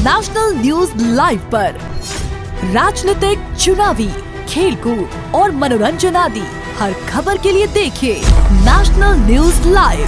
National news live पर राजनीतिक, चुनावी, खेलकूद और मनोरंजन आदि हर खबर के लिए देखिए नेशनल न्यूज लाइव।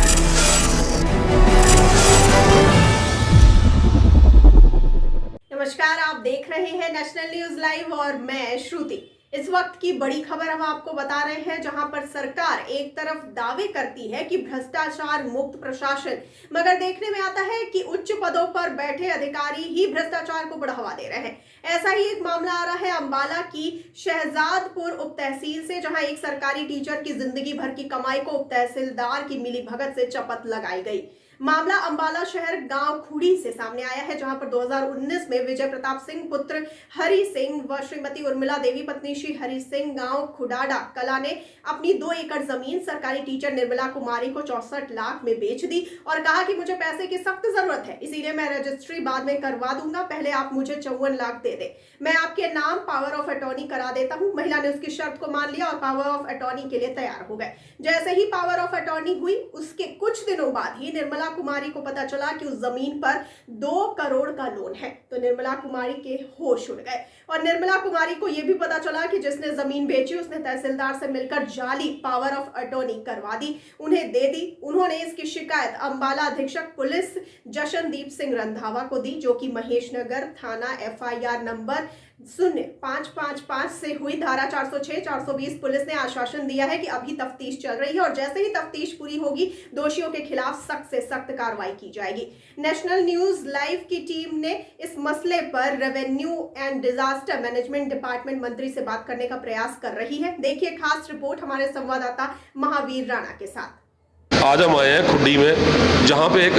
नमस्कार, आप देख रहे हैं नेशनल न्यूज लाइव और मैं श्रुति। इस वक्त की बड़ी खबर हम आपको बता रहे हैं, जहां पर सरकार एक तरफ दावे करती है कि भ्रष्टाचार मुक्त प्रशासन, मगर देखने में आता है कि उच्च पदों पर बैठे अधिकारी ही भ्रष्टाचार को बढ़ावा दे रहे हैं। ऐसा ही एक मामला आ रहा है अंबाला की शहजादपुर उप तहसील से, जहां एक सरकारी टीचर की जिंदगी भर की कमाई को उप तहसीलदार की मिलीभगत से चपत लगाई गई। मामला अंबाला शहर गांव खुड़ी से सामने आया है, जहां पर 2019 में विजय प्रताप सिंह पुत्र हरि सिंह व श्रीमती उर्मिला देवी पत्नी श्री हरि सिंह गांव खुडाडा कला ने अपनी 2 एकड़ जमीन सरकारी टीचर निर्मला कुमारी को 64 लाख में बेच दी और कहा कि मुझे पैसे की सख्त जरूरत है, इसीलिए मैं रजिस्ट्री बाद में करवा दूंगा, पहले आप मुझे 54 लाख दे दे, मैं आपके नाम पावर ऑफ अटॉर्नी करा देता हूं। महिला ने उसकी शर्त को मान लिया और पावर ऑफ अटॉर्नी के लिए तैयार हो गए। जैसे ही पावर ऑफ अटॉर्नी हुई, उसके कुछ दिनों बाद ही निर्मला कुमारी को पता चला कि उस जमीन पर 2 करोड़ का लोन है, तो निर्मला कुमारी के होश उड़ गए और निर्मला कुमारी को यह भी पता चला कि जिसने जमीन बेची उसने तहसीलदार से मिलकर जाली पावर ऑफ अटॉर्नी करवा दी, उन्हें दे दी। उन्होंने इसकी शिकायत अंबाला अधीक्षक पुलिस जशनदीप सिंह रंधावा को दी, जो कि महेश नगर थाना FIR नंबर 0555 से हुई। धारा 406, 420 पुलिस ने आश्वासन दिया है कि अभी तफ्तीश चल रही है और जैसे ही तफ्तीश पूरी होगी दोषियों के खिलाफ सख्त से सख्त कार्रवाई की जाएगी। नेशनल न्यूज लाइव की टीम ने इस मसले पर revenue and disaster management department मंत्री से बात करने का प्रयास कर रही है। देखिए खास रिपोर्ट हमारे संवाददाता महावीर राणा के साथ। आज हम आए हैं खुड्डी में, जहां पे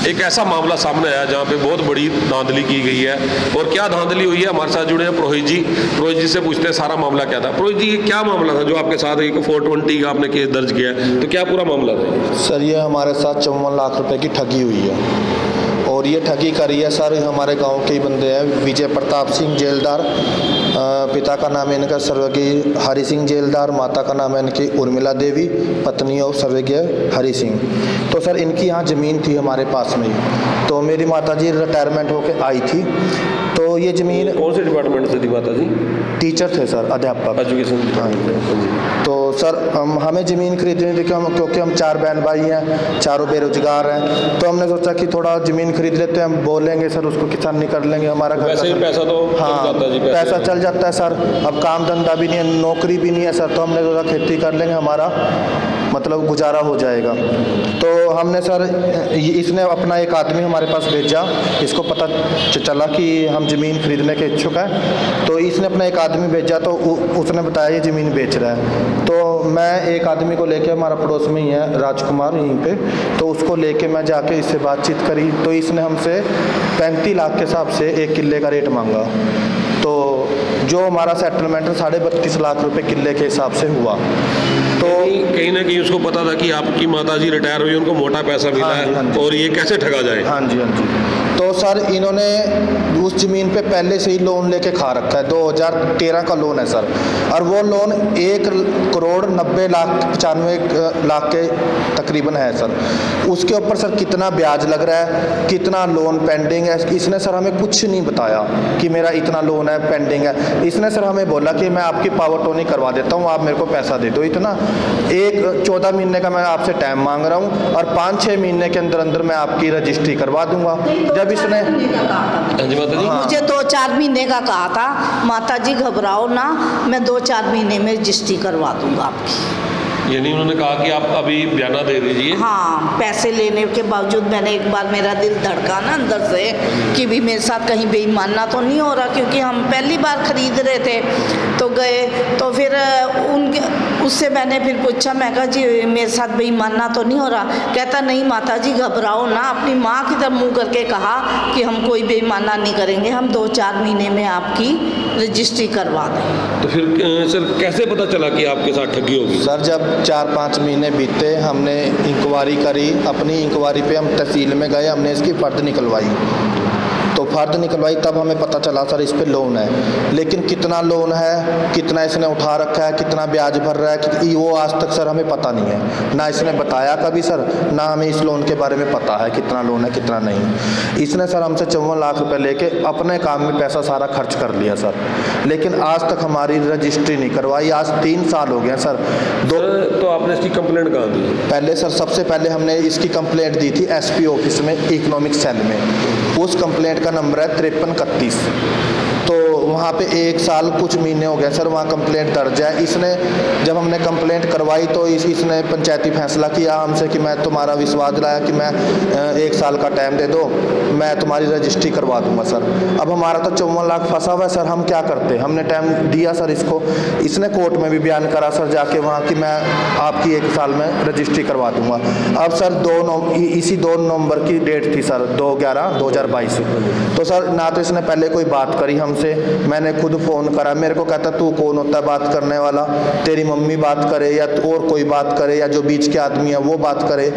एक ऐसा मामला सामने आया जहां पे बहुत बड़ी धांधली की गई है। और क्या धांधली हुई है, हमारे साथ जुड़े हैं पुरोहित जी से पूछते हैं सारा मामला क्या था। पुरोहित जी, ये क्या मामला था जो आपके साथ एक 420 का आपने केस दर्ज किया है, तो क्या पूरा मामला था? सर, ये हमारे साथ 54 लाख रुपए की ठगी हुई है और ये ठगी करी है सर हमारे गांव के ही बंदे हैं। विजय प्रताप सिंह जेलदार, पिता का नाम इनका स्वर्गीय हरि सिंह जेलदार, माता का नाम है इनकी उर्मिला देवी पत्नी और स्वर्गीय हरि सिंह। तो सर इनकी यहाँ ज़मीन थी हमारे पास में ही, तो मेरी माता जी रिटायरमेंट होके आई थी, तो ये ज़मीन कौन से डिपार्टमेंट से थी माता जी? टीचर थे सर, अध्यापक, एजुकेशन। हाँ। तो सर हमें ज़मीन खरीदनी थी क्योंकि हम 4 बहन भाई हैं, चारों बेरोजगार हैं, तो हमने सोचा कि थोड़ा ज़मीन खरीद लेते हैं, हम बोलेंगे सर उसको किसान नहीं कर लेंगे, हमारा घर वैसे ही पैसा तो हाँ चल जाता जी, पैसा चल जाता है सर। अब काम धंधा भी नहीं है, नौकरी भी नहीं है सर, तो हमने सोचा खेती कर लेंगे, हमारा मतलब गुजारा हो जाएगा। तो हमने सर इसने अपना एक आदमी हमारे पास भेजा, इसको पता चला कि हम ज़मीन खरीदने के इच्छुक हैं, तो इसने अपना एक आदमी भेजा, तो उसने बताया ये ज़मीन बेच रहा है। तो मैं एक आदमी को लेके, हमारा पड़ोस में ही है राजकुमार यहीं पे, तो उसको लेके मैं जाके इससे बातचीत करी, तो इसने हमसे 35 लाख के हिसाब से 1 किले का रेट मांगा। तो जो हमारा सेटलमेंट 32.5 लाख रुपए किले के हिसाब से हुआ। तो कहीं ना कहीं उसको पता था कि आपकी माताजी रिटायर हुई, उनको मोटा पैसा मिला है और ये कैसे ठगा जाए। हाँ जी। तो सर इन्होंने उस ज़मीन पे पहले से ही लोन लेके खा रखा है, 2013 का लोन है सर, और वो लोन 1 करोड़ 90 लाख 95 लाख के तकरीबन है सर। उसके ऊपर सर कितना ब्याज लग रहा है, कितना लोन पेंडिंग है, इसने सर हमें कुछ नहीं बताया कि मेरा इतना लोन है पेंडिंग है। इसने सर हमें बोला कि मैं आपकी पावर टोनी करवा देता हूँ, आप मेरे को पैसा दे दो इतना। 14 महीने का मैं आपसे टाइम मांग रहा हूँ और 5-6 महीने के अंदर अंदर मैं आपकी रजिस्ट्री करवा दूंगा। जब इसने मुझे 2-4 महीने का कहा था, माता जी घबराओ ना, मैं 2-4 महीने में रजिस्ट्री करवा दूंगा आपकी। यानी उन्होंने कहा कि आप अभी बयाना दे दीजिए। हाँ, पैसे लेने के बावजूद मैंने एक बार मेरा दिल धड़का ना अंदर से कि भी मेरे साथ कहीं बेईमानना तो नहीं हो रहा, क्योंकि हम पहली बार खरीद रहे थे। तो गए तो फिर उससे मैंने फिर पूछा, मैं कहा जी मेरे साथ बेईमानना तो नहीं हो रहा? कहता नहीं माता जी घबराओ ना, अपनी माँ की तरफ मुँह करके कहा कि हम कोई बेईमानना नहीं करेंगे, हम 2-4 महीने में आपकी रजिस्ट्री करवा दें। तो फिर सर कैसे पता चला कि आपके साथ ठगी होगी? सर जब 4-5 महीने बीते, हमने इंक्वायरी करी, अपनी इंक्वायरी पे हम तहसील में गए, हमने इसकी फर्द निकलवाई, तो फर्द निकलवाई तब हमें पता चला सर इस पे लोन है, लेकिन कितना लोन है, कितना इसने उठा रखा है, कितना ब्याज भर रहा है, वो आज तक सर हमें पता नहीं है। ना इसने बताया कभी सर, ना हमें इस लोन के बारे में पता है कितना लोन है कितना नहीं। इसने सर हमसे 54 लाख रुपए लेके अपने काम में पैसा सारा खर्च कर लिया सर, लेकिन आज तक हमारी रजिस्ट्री नहीं करवाई। आज 3 साल हो गए सर। तो आपने इसकी कंप्लेंट कहाँ दी? पहले सर सबसे पहले हमने इसकी कंप्लेंट दी थी SP ऑफिस में, इकोनॉमिक सेल में। उस कंप्लेंट का नंबर है 5331। तो वहाँ पे 1 साल कुछ महीने हो गए सर, वहाँ कंप्लेंट दर्ज है। इसने जब हमने कंप्लेंट करवाई तो इसने पंचायती फैसला किया हमसे कि मैं तुम्हारा विश्वास दिलाया कि मैं 1 साल का टाइम दे दो, मैं तुम्हारी रजिस्ट्री करवा दूंगा सर। अब हमारा तो 54 लाख फंसा हुआ है सर, हम क्या करते? हमने टाइम दिया सर इसको। इसने कोर्ट में भी बयान करा सर जाके वहाँ कि मैं आपकी 1 साल में रजिस्ट्री करवा दूंगा। अब सर इसी 2 नवंबर की डेट थी सर, 2/11/2022। तो सर ना तो इसने पहले कोई बात करी हमसे, मैंने खुद फ़ोन करा, मेरे को कहता तू कौन होता है बात करने वाला, तेरी मम्मी बात करे या और कोई बात करे या जो बीच के आदमी है वो बात करे।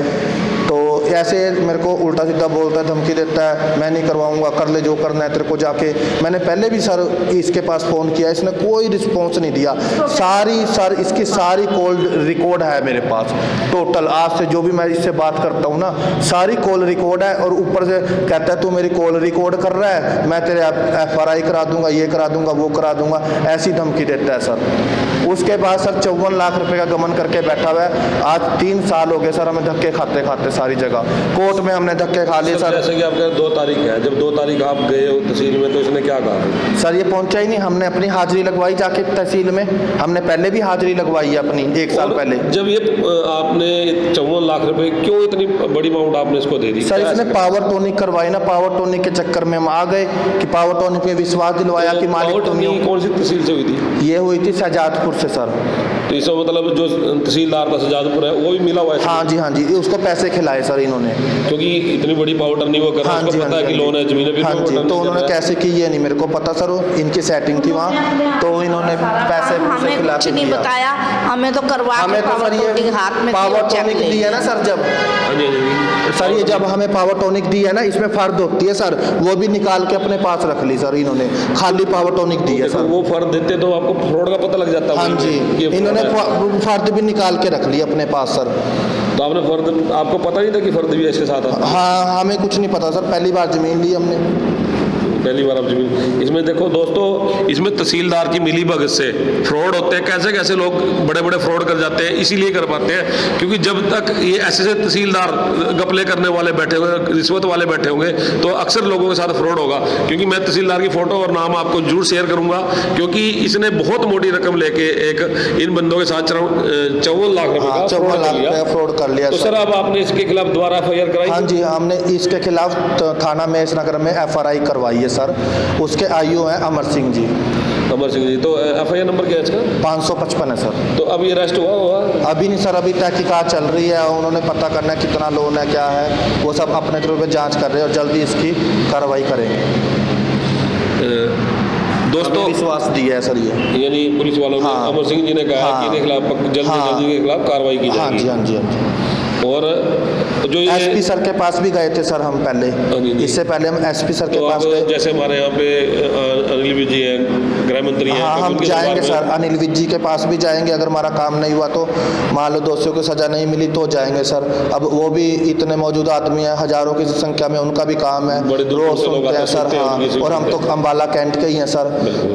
तो ऐसे मेरे को उल्टा सीधा बोलता है, धमकी देता है, मैं नहीं करवाऊंगा, कर ले जो करना है तेरे को जाके। मैंने पहले भी सर इसके पास फ़ोन किया, इसने कोई रिस्पॉन्स नहीं दिया। इसकी सारी कॉल रिकॉर्ड है मेरे पास टोटल, आज से जो भी मैं इससे बात करता हूँ ना सारी कॉल रिकॉर्ड है। और ऊपर से कहता है तू मेरी कॉल रिकॉर्ड कर रहा है, मैं तेरे FRI करा दूंगा, ये करा दूंगा, वो करा दूंगा, ऐसी धमकी देता है सर। उसके बाद सर 54 लाख रुपए का गमन करके बैठा हुआ है। आज 3 साल हो गए सर हमें धक्के खाते खाते सारी जगह। कोर्ट में हमने धक्के खा लिए सर। जैसे कि आपका 2 तारीख है, जब 2 तारीख आप गए हो तहसील में तो इसने क्या कहा? सर ये पहुंचा ही नहीं, हमने अपनी हाजिरी लगवाई जाके तहसील में। हमने पहले भी हाजिरी लगवाई है अपनी 1 साल पहले। जब ये आपने 54 लाख रुपए क्यों इतनी बड़ी अमाउंट आपने इसको दे दी? सर इसने पावर टोनिक करवाई ना, पावर टोनिक के चक्कर में हम आ गए कि पावर टोनिक पे विश्वास दिलवाया कि मालिक तुम ही हो। कौन सी तहसील से हुई थी? ये हुई थी शहजादपुर से सर। तो इसका मतलब जो तहसीलदार था शहजादपुर है वो भी मिला हुआ है? हाँ जी, उसको पैसे खिलाए सर इन्होंने, क्योंकि इतनी बड़ी पावर टर्निंग वो कर रहा है, उसको पता है कि लोन है जमीन है। हाँ जी, तो उन्होंने कैसे की ये नहीं मेरे को पता सर, इनकी सेटिंग थी वहाँ, तो इन्होंने पैसे हमें कुछ नहीं बताया, हमें तो करवा हमें तो सर ये हाथ में पावर टॉनिक दी है ना सर, जब सर ये जब हमें पावर टॉनिक दी है ना, इसमें फर्द होती है सर, वो भी निकाल के अपने पास रख ली सर इन्होंने, खाली पावर टॉनिक दी है सर। वो फर्द देते तो आपको फ्रॉड का पता लग जाता। हाँ जी, इन्होंने फर्द भी निकाल के रख ली अपने पास सर। तो आपने फर्द, आपको पता नहीं था कि फर्द भी इसके साथ? हाँ, हमें कुछ नहीं पता सर, पहली बार जमीन ली हमने, पहली बार आप जमीन। इसमें देखो दोस्तों, इसमें तहसीलदार की मिली भगत से फ्रॉड होते हैं। कैसे कैसे लोग बड़े बड़े फ्रॉड कर जाते हैं, इसीलिए कर पाते हैं क्योंकि जब तक ये ऐसे तहसीलदार गपले करने वाले बैठे होंगे, रिश्वत वाले बैठे होंगे, तो अक्सर लोगों के साथ फ्रॉड होगा। क्योंकि मैं तहसीलदार की फोटो और नाम आपको जरूर शेयर करूंगा, क्योंकि इसने बहुत मोटी रकम लेके एक इन बंदों के साथ 54 लाख रुपए का फ्रॉड कर लिया। तो सर अब आपने इसके खिलाफ दोबारा FIR कराई? हाँ जी, हमने इसके खिलाफ थाना महेशनगर में FRI करवाई है सर। उसके आयु है अमर सिंह जी। अमर सिंह जी, तो FIR नंबर क्या है इसका? 555 है सर। तो अभी अरेस्ट हुआ? अभी नहीं सर, अभी तहकीकात चल रही है, उन्होंने पता करना है कितना लोन है क्या है, वो सब अपने तरफ पे जांच कर रहे हैं और जल्दी इसकी कार्रवाई करेंगे। दोस्तों विश्वास दिया है सर ये, यानी पुलिस वालों ने, अमर सिंह जी ने कहा कि इनके खिलाफ जल्दी के खिलाफ कार्रवाई की जाएगी। हाँ जी। और जो ये SP सर के पास भी गए थे सर हम पहले, इससे पहले हम SP सर के पास गए। जैसे हमारे यहाँ पे अनिल विज जी हैं, गृह मंत्री हैं। हाँ, हम जाएंगे सर, अनिल विज जी के पास भी जाएंगे। अगर हमारा काम नहीं हुआ तो, मान लो दोषियों को सजा नहीं मिली तो जाएंगे सर। अब वो भी इतने मौजूद आदमी हैं, हजारों की संख्या में, उनका भी काम है, रोज सुनते हैं सर। हाँ, और हम तो अम्बाला कैंट के ही हैं सर,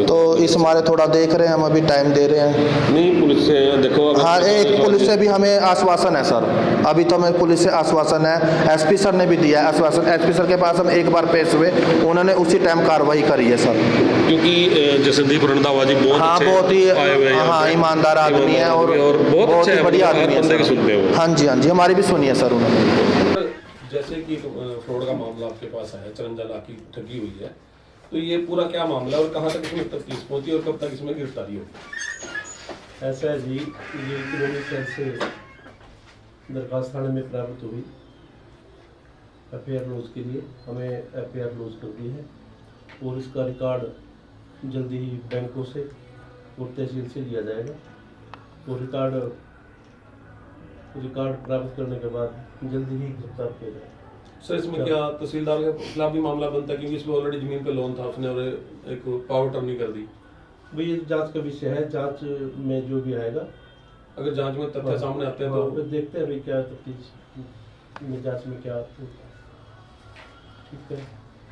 तो इस हमारे थोड़ा देख रहे हैं, हम अभी टाइम दे रहे हैं। नहीं, पुलिस से देखो। हाँ, एक पुलिस से भी हमें आश्वासन है सर, अभी तो हमें पुलिस से आश्वासन है, SP सर ने भी दिया है आश्वासन। SP सर के पास हम एक बार पेश हुए, उन्होंने उसी टाइम कार्रवाई करी है सर। क्योंकि जसनदीप रंधावा जी बहुत ही ईमानदार आदमी है और बहुत ही बढ़िया आदमी है। हाँ जी, हमारी भी सुनी है सर उन्होंने। जैसे कि फ्रॉड का मामला आपके पास आया, 54 लाख की ठगी हुई है, तो ये पूरा क्या मामला और कहाँ तक इसमें तफ्तीश पहुंची और कब तक इसमें गिरफ्तारी होगी? ऐसा है जी, ये इकोनॉमिक सेल से दरखास्त थाने में प्राप्त हुई FIR लॉज के लिए, हमें FIR लॉज कर दी है और इसका रिकॉर्ड जल्दी ही बैंकों से और तहसील से लिया जाएगा और रिकॉर्ड प्राप्त करने के बाद जल्दी ही गिरफ्तार किया जाएगा। सर इसमें क्या तहसीलदार के खिलाफ भी मामला बनता है, क्योंकि इसमें ऑलरेडी जमीन पे लोन था उसने और एक पावर टर्नी कर दी। भाई ये जांच का विषय है, जांच में जो भी आएगा, अगर जांच में तथ्य सामने आते हैं तो फिर देखते हैं भाई क्या तफ्तीश में जांच में क्या होता है। ठीक है,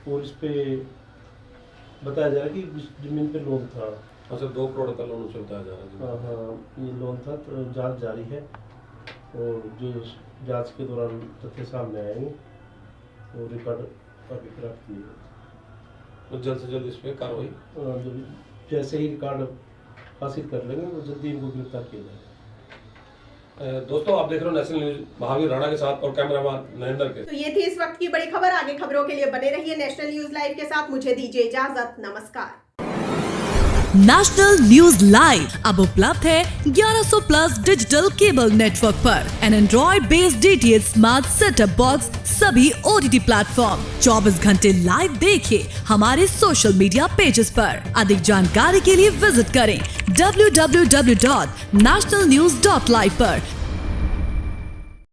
और इस पे बताया जा रहा है कि इस जमीन पे लोन था। अच्छा, 2 करोड़ का लोन उसे बताया जा रहा है। हाँ, ये लोन था, तो जांच जारी है और जो जांच के दौरान तथ्य सामने आएंगे और रिकॉर्ड अभी प्राप्त किए तो जल्द से जल्द इस पे कार्रवाई, जैसे ही रिकॉर्ड हासिल कर लेंगे तो जल्दी इनको गिरफ्तार किया जाएगा। दोस्तों आप देख रहे हो नेशनल न्यूज महावीर राणा के साथ और कैमरामैन नरेंद्र के। तो ये थी इस वक्त की बड़ी खबर। आगे खबरों के लिए बने रहिए नेशनल न्यूज लाइव के साथ। मुझे दीजिए इजाजत, नमस्कार। नेशनल न्यूज लाइव अब उपलब्ध है 1100 प्लस डिजिटल केबल नेटवर्क पर an android based DTH smart setup box सभी OTT प्लेटफॉर्म। 24 घंटे लाइव देखिए हमारे सोशल मीडिया पेजेस पर। अधिक जानकारी के लिए विजिट करें www.nationalnews.live पर